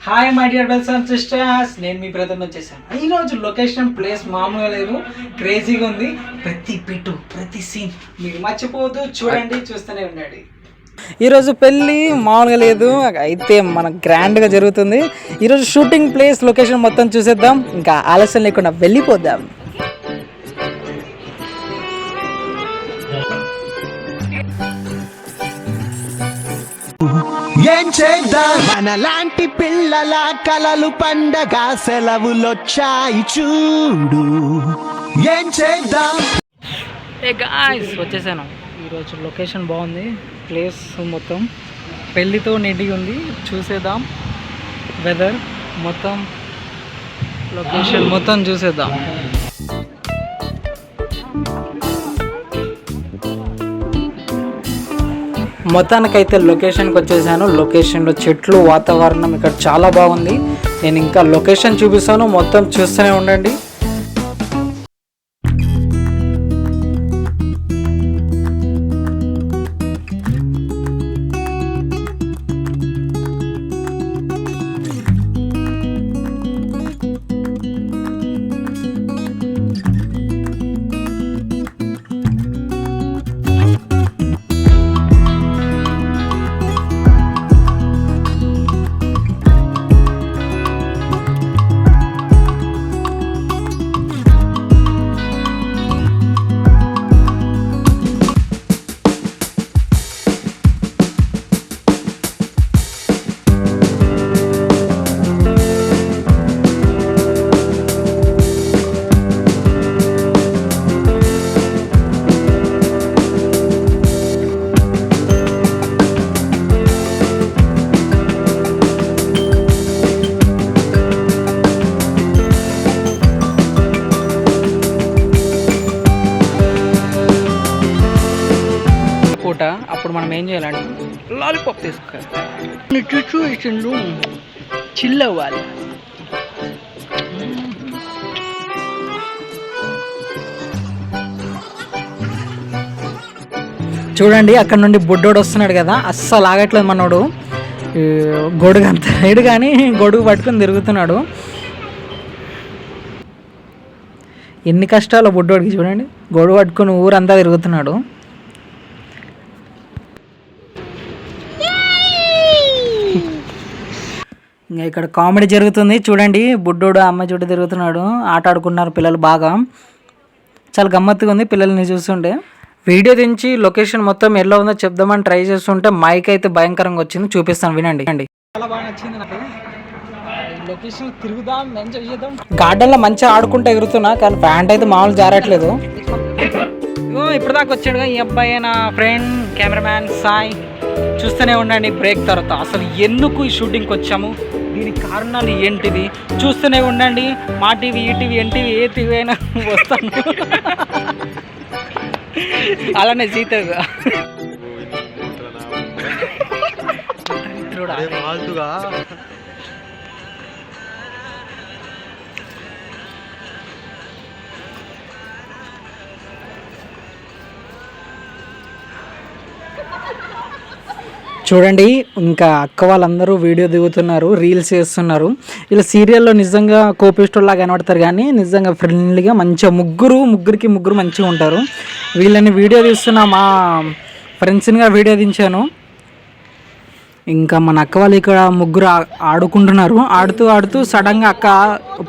Hi my dear brothers and sisters, నేను మీ brother వచ్చేసాను. ఈరోజు లొకేషన్ ప్లేస్ మామూలుగా లేదు, క్రేజీగా ఉంది. ప్రతి పిట్టు ప్రతి సీన్ మీరు మర్చిపోవద్దు, చూడండి, చూస్తూనే ఉండండి. ఈరోజు పెళ్ళి మామూలుగా లేదు, అయితే మన గ్రాండ్గా జరుగుతుంది. ఈరోజు షూటింగ్ ప్లేస్ లొకేషన్ మొత్తం చూసేద్దాం, ఇంకా ఆలస్యం లేకుండా వెళ్ళిపోద్దాం. ఏం చేద్దాం మనలాంటి పిల్లల కలలు పండగ సెలవులొచ్చాయి చూడు. ఏం చేద్దాం. ఏ గాయ్స్, వచ్చేసాను. ఈరోజు లొకేషన్ బాగుంది, ప్లేస్ మొత్తం పెళ్ళితో నిండి ఉంది. చూసేద్దాం, వెదర్ మొత్తం, లొకేషన్ మొత్తం చూసేద్దాం. మొత్తానికైతే లొకేషన్కి వచ్చేసాను. లొకేషన్లో చెట్లు, వాతావరణం ఇక్కడ చాలా బాగుంది. నేను ఇంకా లొకేషన్ చూపిస్తాను, మొత్తం చూస్తూనే ఉండండి. అప్పుడు మనం ఏం చేయాలంటే లాలీపాప్ తీసుకోవాలి, చూసిండు చిల్ అవ్వాలి. చూడండి, అక్కడ నుండి బుడ్డోడు వస్తున్నాడు కదా, అస్సలు ఆగట్లేదు మనోడు. గొడుగు అంత రైడు కానీ గొడుగు పట్టుకొని తిరుగుతున్నాడు. ఎన్ని కష్టాలు బుడ్డోడికి, చూడండి, గొడుగు పట్టుకొని ఊరంతా తిరుగుతున్నాడు. ఇంకా ఇక్కడ కామెడీ జరుగుతుంది, చూడండి. బుడ్డోడు అమ్మాయి చుట్టూ తిరుగుతున్నాడు, ఆట ఆడుకున్నారు పిల్లలు బాగా. చాలా గమ్మత్తుగా ఉంది పిల్లల్ని చూస్తుంటే. వీడియో దించి లొకేషన్ మొత్తం ఎలా ఉందో చెప్దామని ట్రై చేస్తుంటే మైక్ అయితే భయంకరంగా వచ్చింది, చూపిస్తాను వినండి. చాలా బాగా నచ్చింది నాకు. లొకేషన్ తిరుగుదాం, ఎంజాయ్ చేద్దాం. గార్డెన్లో మంచిగా ఆడుకుంటూ ఎగురుతున్నా, కానీ ప్యాంట్ అయితే మామూలు జారట్లేదు. ఇప్పుడు దాకా వచ్చాడుగా ఈ అబ్బాయి, నా ఫ్రెండ్ కెమెరామ్యాన్ సాయి. చూస్తూనే ఉండండి. బ్రేక్ తర్వాత అసలు ఎందుకు ఈ షూటింగ్కి వచ్చాము, దీనికి కారణాలు ఏంటిది చూస్తూనే ఉండండి. మా టీవీ, ఈటీవీ, ఎన్టీవీ, ఏ టీవీ అయినా వస్తాను. అలానే సీతగా చూడండి. ఇంకా అక్క వాళ్ళందరూ వీడియో దిగుతున్నారు, రీల్స్ చేస్తున్నారు. ఇలా సీరియల్లో నిజంగా కోపిస్టోల్లాగా కనబడతారు, కానీ నిజంగా ఫ్రెండ్లీగా మంచిగా ముగ్గురికి ముగ్గురు మంచిగా ఉంటారు. వీళ్ళని వీడియో తీస్తున్నా, మా ఫ్రెండ్స్నిగా వీడియో దించాను. ఇంకా మన అక్క వాళ్ళు ఇక్కడ ముగ్గురు ఆడుకుంటున్నారు. ఆడుతూ సడన్గా అక్క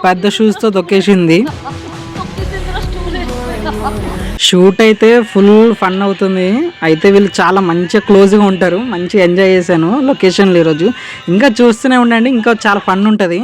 పెద్ద షూస్తో తొక్కేసింది. షూట్ అయితే ఫుల్ ఫన్ అవుతుంది. అయితే వీళ్ళు చాలా మంచిగా క్లోజ్గా ఉంటారు, మంచిగా ఎంజాయ్ చేశాను లొకేషన్లో ఈరోజు. ఇంకా చూస్తూనే ఉండండి, ఇంకా చాలా ఫన్ ఉంటుంది.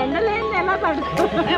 ఎండలేని ఎలా పడుతుంది.